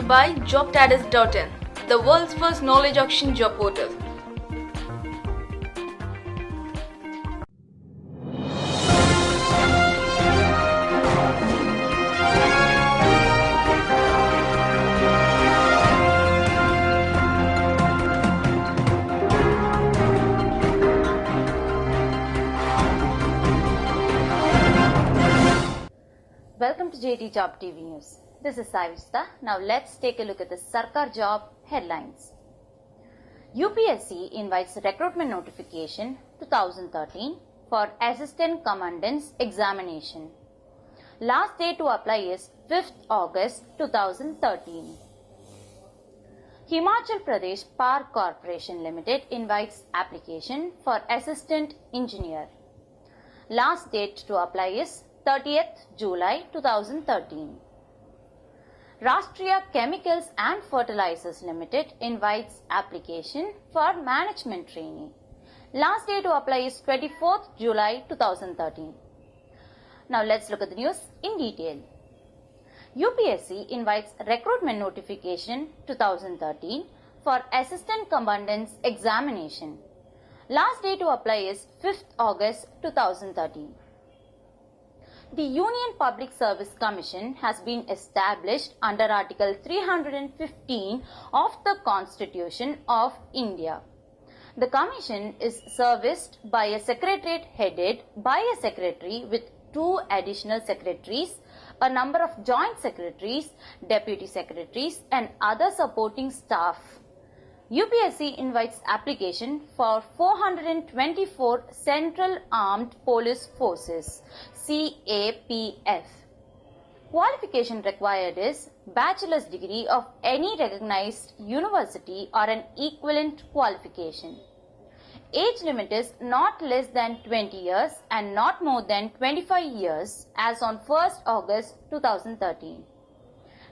by JobStatus.in, the world's first knowledge auction job portal. Welcome to JT Job TV News. This is Sai Vishta. Now let's take a look at the Sarkar job headlines. UPSC invites recruitment notification 2013 for Assistant Commandant's examination. Last day to apply is 5th August 2013. Himachal Pradesh Power Corporation Limited invites application for Assistant Engineer. Last date to apply is 30th July 2013. Rashtriya Chemicals and Fertilizers Limited invites application for management trainee. Last day to apply is 24th July 2013. Now let's look at the news in detail. UPSC invites recruitment notification 2013 for Assistant Commandant's examination. Last day to apply is 5th August 2013. The Union Public Service Commission has been established under Article 315 of the Constitution of India. The Commission is serviced by a secretariat headed by a secretary with 2 additional secretaries, a number of joint secretaries, deputy secretaries and other supporting staff. UPSC invites application for 424 Central Armed Police Forces CAPF. Qualification required is bachelor's degree of any recognized university or an equivalent qualification. Age limit is not less than 20 years and not more than 25 years as on 1st August 2013.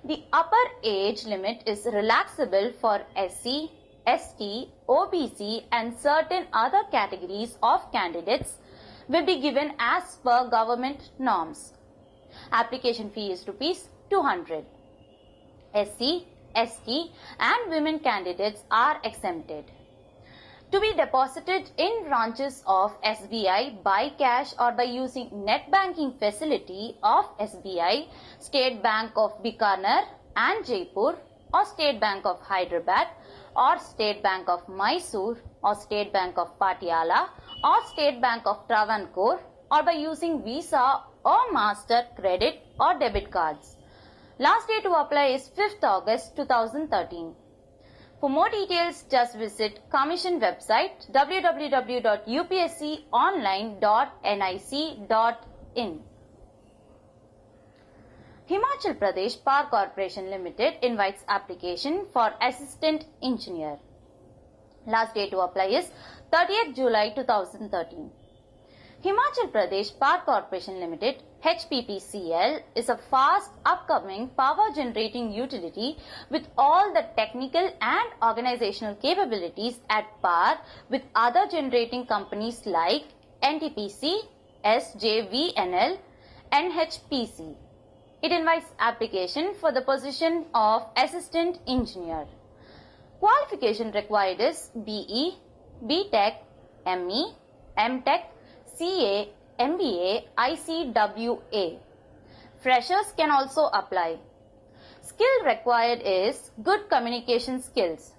The upper age limit is relaxable for SC, ST, OBC and certain other categories of candidates will be given as per government norms. Application fee is ₹200. SC, ST and women candidates are exempted. To be deposited in branches of SBI by cash or by using net banking facility of SBI, State Bank of Bikaner and Jaipur or State Bank of Hyderabad or State Bank of Mysore or State Bank of Patiala or State Bank of Travancore or by using Visa or Master credit or debit cards. Last day to apply is 5th August 2013. For more details, just visit Commission website www.upsconline.nic.in. Himachal Pradesh Power Corporation Limited invites application for Assistant Engineer. Last day to apply is 30th July 2013. Himachal Pradesh Power Corporation Limited HPPCL is a fast upcoming power generating utility with all the technical and organizational capabilities at par with other generating companies like NTPC, SJVNL, NHPC. It invites application for the position of Assistant Engineer. Qualification required is BE, BTech, ME, MTech, CA, MBA, ICWA. Freshers can also apply. Skill required is good communication skills.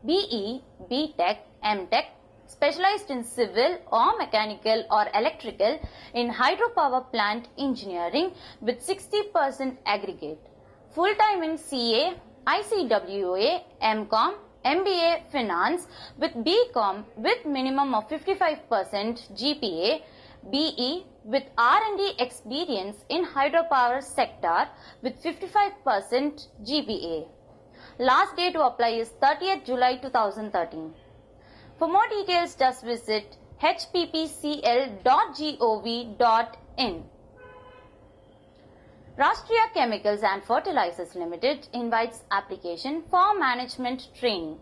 BE, BTech, MTech, specialized in civil or mechanical or electrical in hydropower plant engineering with 60% aggregate. Full-time in CA, ICWA, MCOM, MBA Finance with BCom with minimum of 55% GPA, BE with R&D experience in hydropower sector with 55% GPA. Last day to apply is 30th July 2013. For more details, just visit hppcl.gov.in. Rashtriya Chemicals and Fertilizers Limited invites application for management training.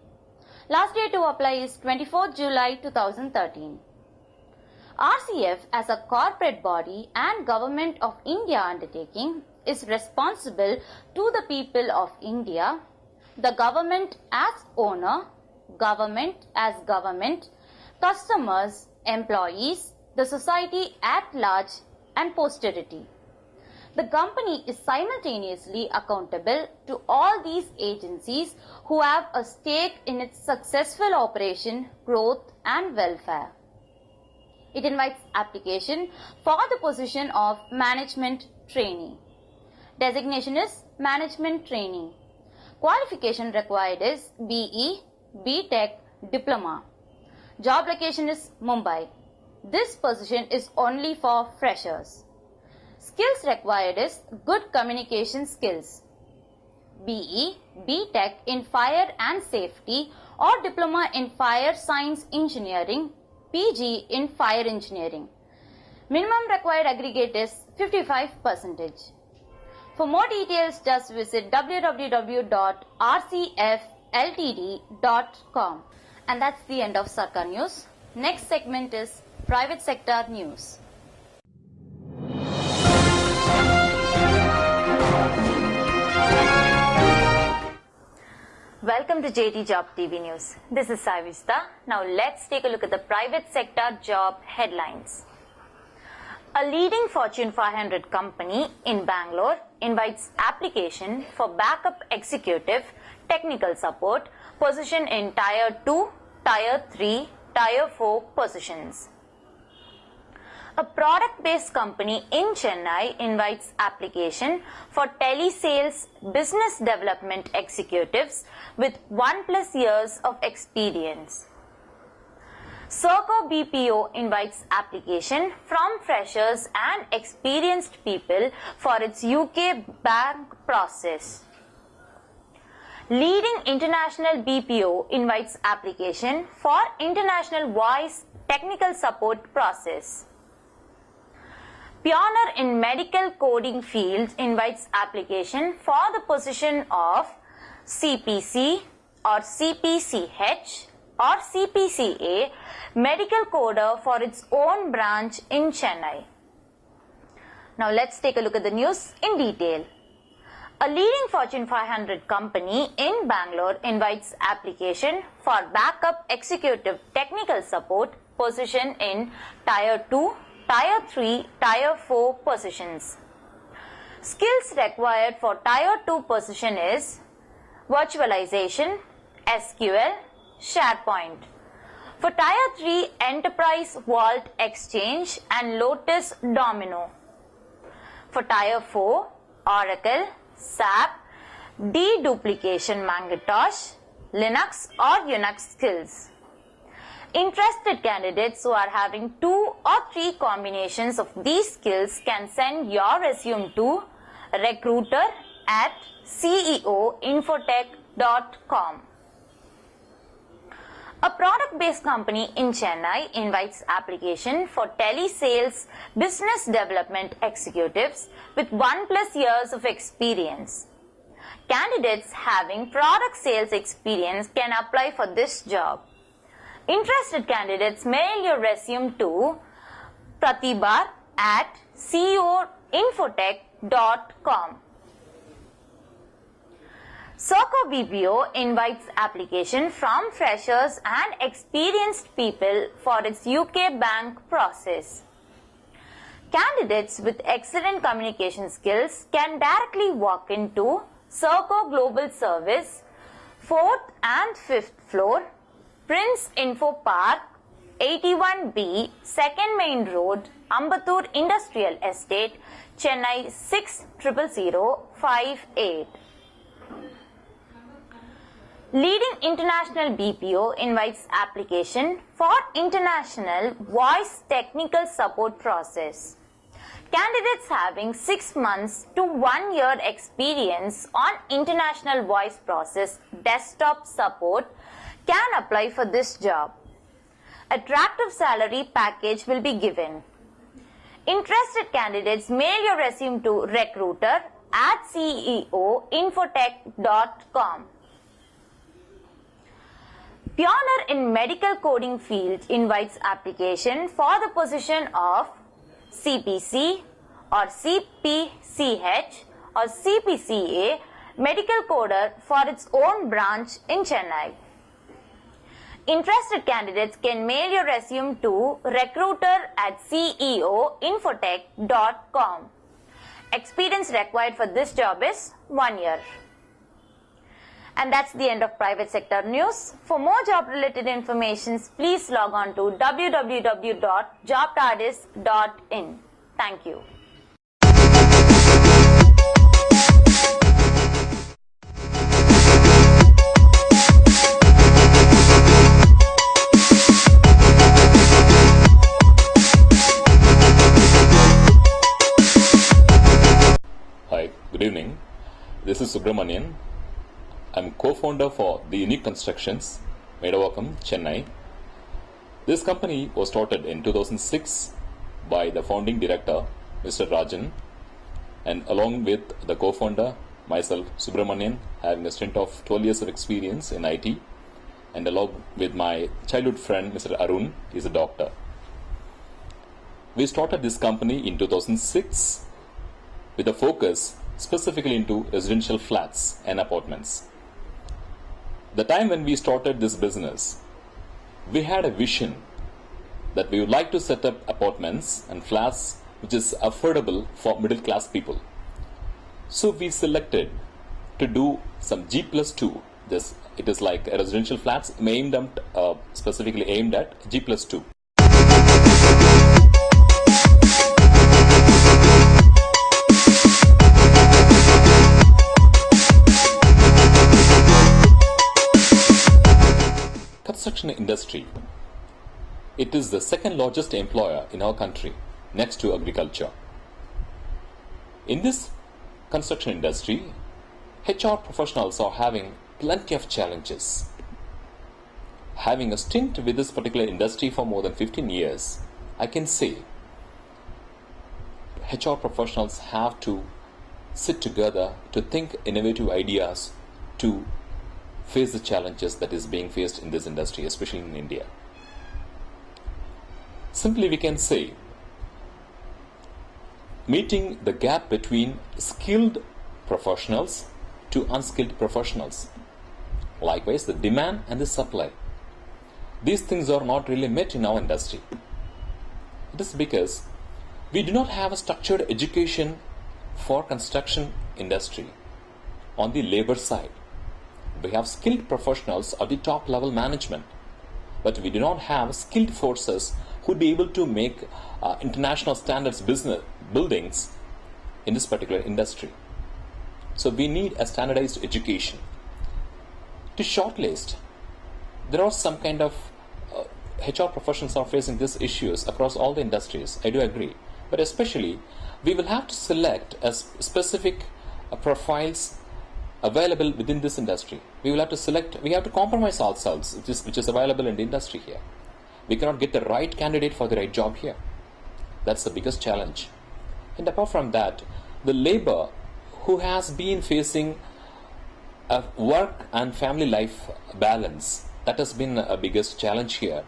Last day to apply is 24th July 2013. RCF as a corporate body and Government of India undertaking is responsible to the people of India, the government as owner, government as government, customers, employees, the society at large, and posterity. The company is simultaneously accountable to all these agencies who have a stake in its successful operation, growth, and welfare. It invites application for the position of management trainee. Designation is management trainee. Qualification required is BE, B.Tech, Diploma. Job location is Mumbai. This position is only for freshers. Skills required is good communication skills. BE, B.Tech in Fire and Safety or Diploma in Fire Science Engineering, PG in Fire Engineering. Minimum required aggregate is 55%. For more details, just visit www.rcfltd.com. And that's the end of Sarkar News. Next segment is Private Sector News. Welcome to JT Job TV News. This is Sai Vista. Now let's take a look at the private sector job headlines. A leading Fortune 500 company in Bangalore invites application for backup executive technical support position in Tier 2, Tier 3, Tier 4 positions. A product-based company in Chennai invites application for telesales business development executives with 1+ years of experience. Serco BPO invites application from freshers and experienced people for its UK bank process. Leading international BPO invites application for international voice technical support process. Pioneer in medical coding field invites application for the position of CPC or CPCH or CPCA medical coder for its own branch in Chennai. Now let's take a look at the news in detail. A leading Fortune 500 company in Bangalore invites application for backup executive technical support position in Tier 2, Tier 3, Tier 4 positions. Skills required for Tier 2 position is virtualization, SQL, SharePoint. For Tier 3, Enterprise Vault Exchange and Lotus Domino. For Tier 4, Oracle, SAP, deduplication Macintosh, Linux or Unix skills. Interested candidates who are having 2 or 3 combinations of these skills can send your resume to recruiter@ceoinfotech.com. A product-based company in Chennai invites application for telesales business development executives with 1+ years of experience. Candidates having product sales experience can apply for this job. Interested candidates mail your resume to pratibha@ceoinfotech.com. Serco BPO invites application from freshers and experienced people for its UK bank process. Candidates with excellent communication skills can directly walk into Serco Global Service, 4th and 5th floor, Prince Info Park, 81B, 2nd Main Road, Ambattur Industrial Estate, Chennai 600058. Leading international BPO invites application for international voice technical support process. Candidates having 6 months to 1 year experience on international voice process desktop support can apply for this job. Attractive salary package will be given. Interested candidates mail your resume to recruiter@ceoinfotech.com. Pioneer in medical coding field invites application for the position of CPC or CPCH or CPCA medical coder for its own branch in Chennai. Interested candidates can mail your resume to recruiter@ceoinfotech.com. Experience required for this job is 1 year. And that's the end of private sector news. For more job related information, please log on to www.jobtardis.in. Thank you. Hi, good evening. This is Subramanian. I'm co-founder for The Unique Constructions, Medavakkam, Chennai. This company was started in 2006 by the founding director, Mr. Rajan, and along with the co-founder, myself, Subramanian, having a stint of 12 years of experience in IT, and along with my childhood friend, Mr. Arun, he's a doctor. We started this company in 2006 with a focus specifically into residential flats and apartments. The time when we started this business, we had a vision that we would like to set up apartments and flats which is affordable for middle class people. So we selected to do some G+2. It is like a residential flats specifically aimed at G+2. Construction industry. It is the second largest employer in our country, next to agriculture. In this construction industry, HR professionals are having plenty of challenges. Having a stint with this particular industry for more than 15 years, I can say HR professionals have to sit together to think innovative ideas to face the challenges that is being faced in this industry, especially in India. Simply we can say, meeting the gap between skilled professionals to unskilled professionals. Likewise, the demand and the supply. These things are not really met in our industry. It is because we do not have a structured education for construction industry on the labor side. We have skilled professionals at the top level management, but we do not have skilled forces who would be able to make international standards business buildings in this particular industry. So we need a standardized education. To shortlist, there are some kind of HR professionals are facing these issues across all the industries. I do agree, but especially we will have to select a specific profiles available within this industry. We will have to select, we have to compromise ourselves, which is available in the industry here. We cannot get the right candidate for the right job here. That's the biggest challenge. And apart from that, the labor who has been facing a work and family life balance, that has been a biggest challenge here.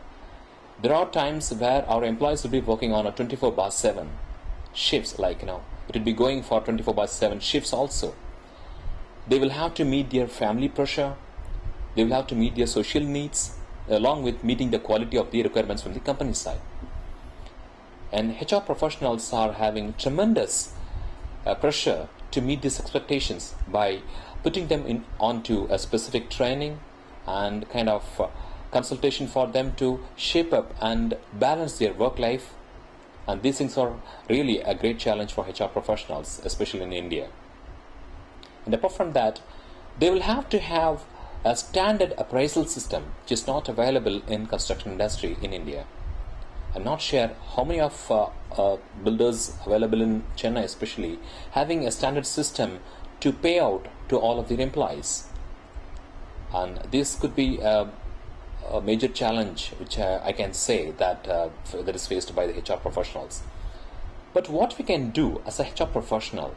There are times where our employees will be working on a 24/7 shifts, it will be going for 24/7 shifts also. They will have to meet their family pressure, they will have to meet their social needs, along with meeting the quality of the requirements from the company side. And HR professionals are having tremendous pressure to meet these expectations by putting them onto a specific training and kind of consultation for them to shape up and balance their work life. And these things are really a great challenge for HR professionals, especially in India. And apart from that, they will have to have a standard appraisal system which is not available in construction industry in India. I'm not sure how many of builders available in Chennai especially having a standard system to pay out to all of their employees. And this could be a major challenge which I can say that is faced by the HR professionals. But what we can do as a HR professional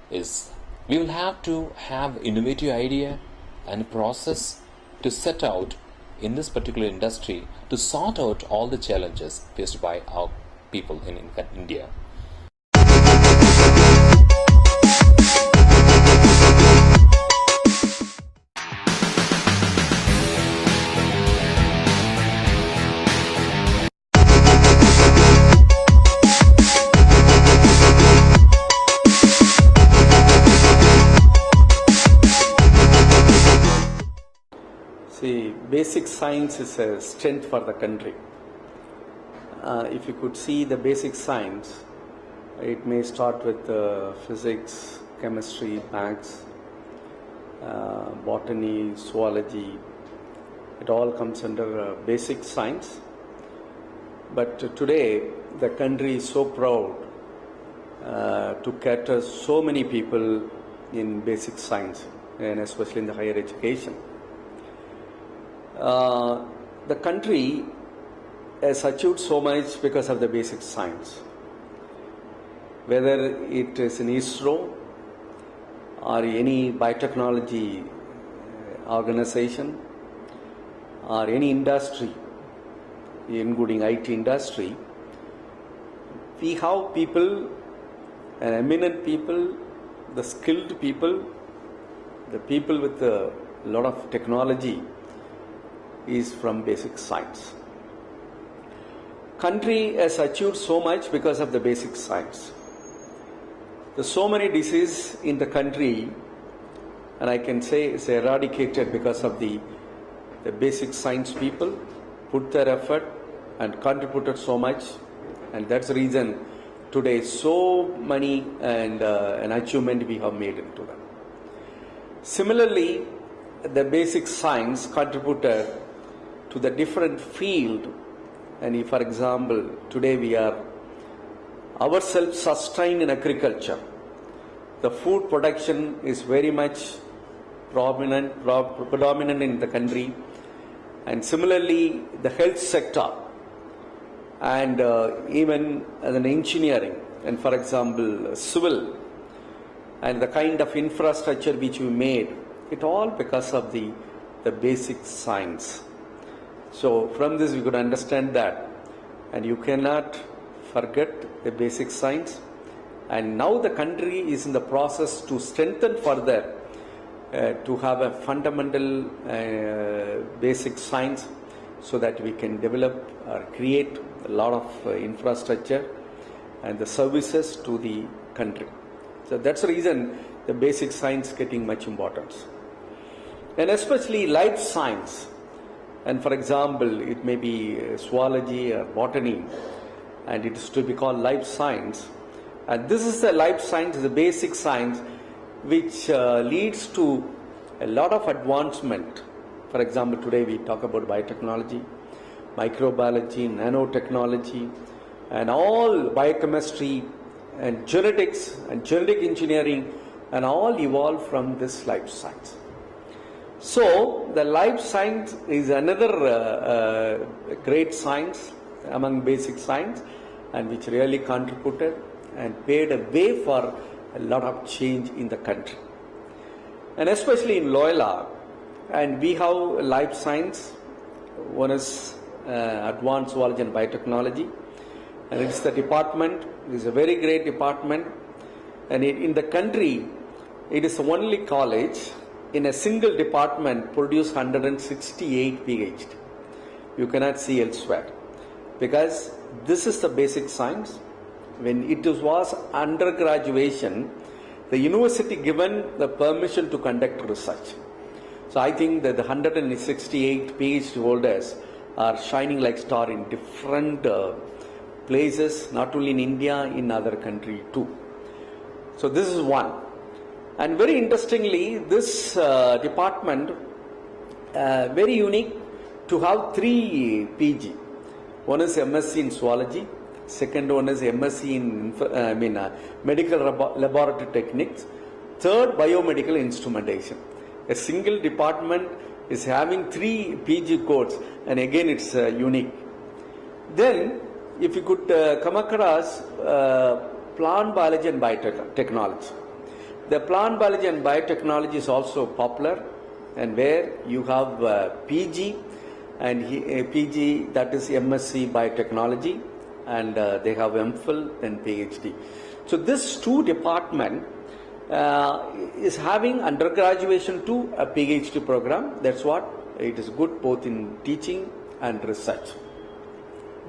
is we will have to have innovative idea and process to set out in this particular industry to sort out all the challenges faced by our people in India. See, basic science is a strength for the country. If you could see the basic science, it may start with physics, chemistry, maths, botany, zoology. It all comes under basic science. But today, the country is so proud to cater so many people in basic science, and especially in the higher education. The country has achieved so much because of the basic science. Whether it is in ISRO or any biotechnology organization or any industry, including IT industry, we have people, eminent people, the skilled people, the people with a lot of technology is from basic science. Country has achieved so much because of the basic science. There's so many diseases in the country, and I can say it's eradicated because of the basic science people put their effort and contributed so much, and that's the reason today so many and an achievement we have made into them. Similarly, the basic science contributed to the different field, and if, for example, today we are ourselves sustained in agriculture. The food production is very much predominant in the country, and similarly the health sector and even an engineering, and for example civil, and the kind of infrastructure which we made, it all because of the basic science. So from this we could understand that, and you cannot forget the basic science. And now the country is in the process to strengthen further to have a fundamental basic science, so that we can develop or create a lot of infrastructure and the services to the country. So that's the reason the basic science getting much importance. And especially life science, and for example it may be zoology or botany, and it is to be called life science. And this is the life science, the basic science, which leads to a lot of advancement. For example, today we talk about biotechnology, microbiology, nanotechnology, and all biochemistry and genetics and genetic engineering, and all evolved from this life science. So the life science is another great science among basic science, and which really contributed and paved a way for a lot of change in the country. And especially in Loyola, and we have life science. One is advanced zoology and biotechnology, and it's the department, it is a very great department, and in the country it is the only college in a single department produce 168 PhD. You cannot see elsewhere, because this is the basic science. When it was undergraduation, the university given the permission to conduct research. So I think that the 168 PhD holders are shining like star in different places, not only in India, in other country too. So this is one. And very interestingly, this department very unique to have 3 PG. One is MSc in zoology, second one is MSc in medical laboratory techniques, third biomedical instrumentation. A single department is having 3 PG codes, and again it's unique. Then if you could come across plant biology and biotechnology. The plant biology and biotechnology is also popular, and where you have PG and PG, that is MSc biotechnology, and they have MPhil and PhD. So this 2 department is having undergraduation to a PhD program. That's what it is good both in teaching and research.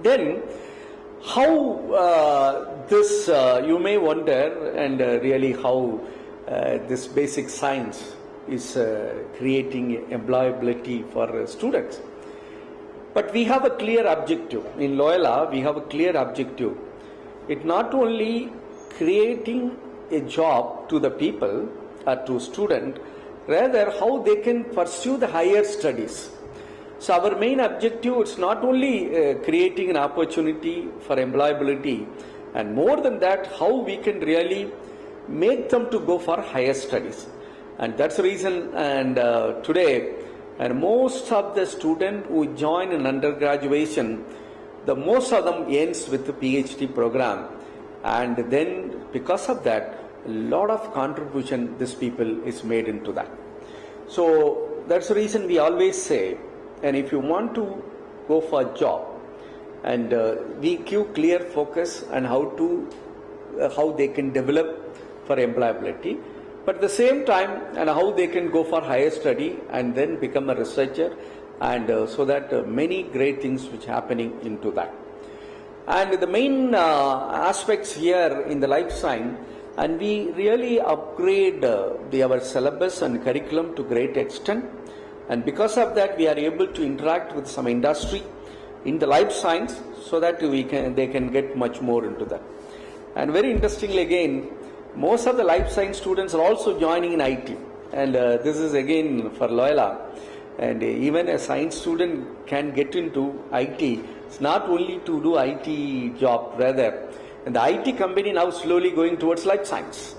Then how you may wonder, and really how this basic science is creating employability for students. But we have a clear objective. In Loyola, we have a clear objective. It not only creating a job to the people or to student, rather how they can pursue the higher studies. So our main objective is not only creating an opportunity for employability, and more than that, how we can really make them to go for higher studies. And that's the reason, and today, and most of the students who join in undergraduation, the most of them ends with the PhD program. And then because of that, a lot of contribution this people is made into that. So that's the reason we always say, and if you want to go for a job, and we give clear focus on how they can develop for employability, but at the same time, and how they can go for higher study and then become a researcher, and so that many great things which happening into that. And the main aspects here in the life science, and we really upgrade our syllabus and curriculum to great extent, and because of that we are able to interact with some industry in the life science, so that they can get much more into that. And very interestingly again, most of the life science students are also joining in IT, and this is again for Loyola, and even a science student can get into IT. It's not only to do IT job, rather, and the IT company now slowly going towards life science,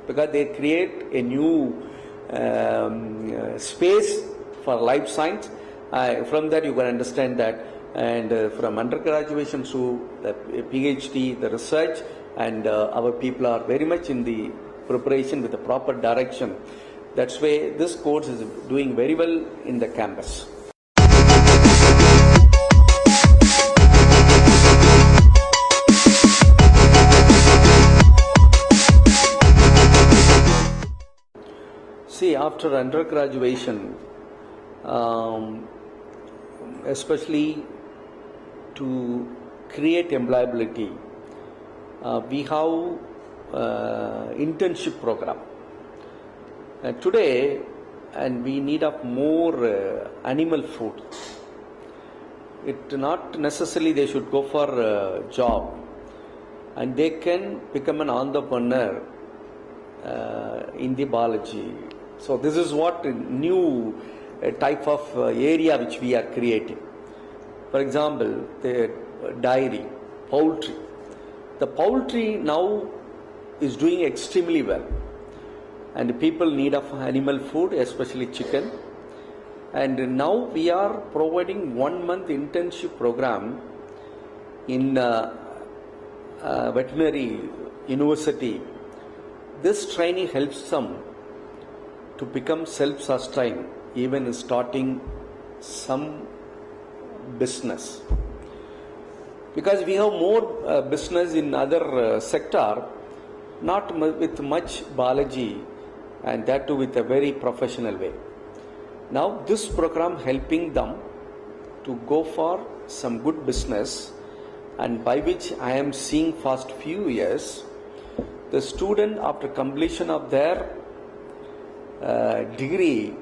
because they create a new space for life science. From that you can understand that, and from undergraduation to the PhD, the research, and our people are very much in the preparation with the proper direction. That's why this course is doing very well in the campus. See, after undergraduation, especially to create employability, we have internship program. Today, and we need of more animal food. It not necessarily they should go for a job, and they can become an entrepreneur in the biology. So this is what new type of area which we are creating. For example, the dairy, poultry. The poultry now is doing extremely well, and people need of animal food, especially chicken. And now we are providing 1 month internship program in veterinary university. This training helps them to become self-sustained, even starting some business. Because we have more business in other sector, not with much biology, and that too with a very professional way. Now this program helping them to go for some good business, and by which I am seeing past few years, the student after completion of their degree,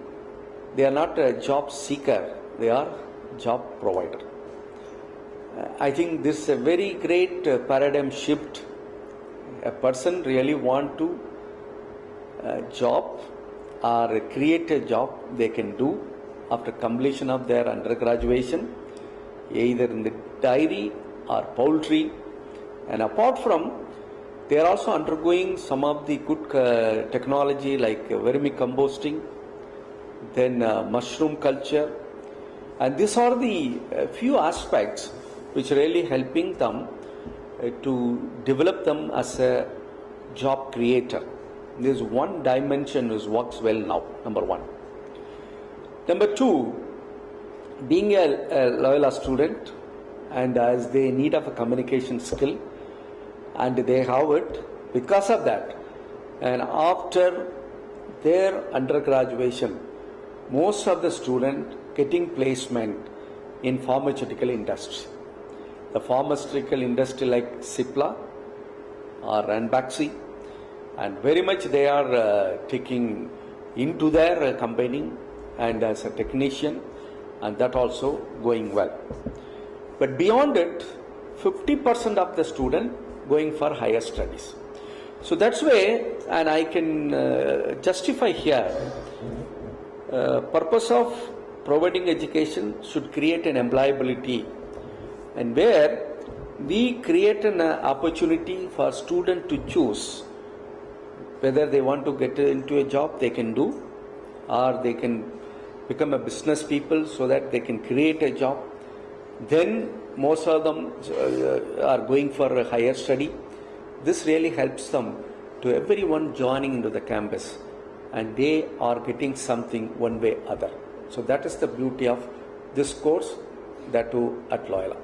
they are not a job seeker, they are job provider. I think this is a very great paradigm shift. A person really want to job or create a job they can do after completion of their undergraduation, either in the dairy or poultry. And apart from, they are also undergoing some of the good technology like vermicomposting, then mushroom culture, and these are the few aspects which really helping them to develop them as a job creator. This is one dimension which works well now, number one. Number two, being a Loyola student, and as they need of a communication skill, and they have it because of that, and after their undergraduation, most of the students getting placement in pharmaceutical industry. The pharmaceutical industry like Cipla or Ranbaxy, and very much they are taking into their company and as a technician, and that also going well. But beyond it, 50% of the student going for higher studies. So that's why, and I can justify here, purpose of providing education should create an employability, and where we create an opportunity for student to choose whether they want to get into a job they can do, or they can become a business people so that they can create a job. Then most of them are going for a higher study. This really helps them to everyone joining into the campus, and they are getting something one way or other. So that is the beauty of this course, that too at Loyola.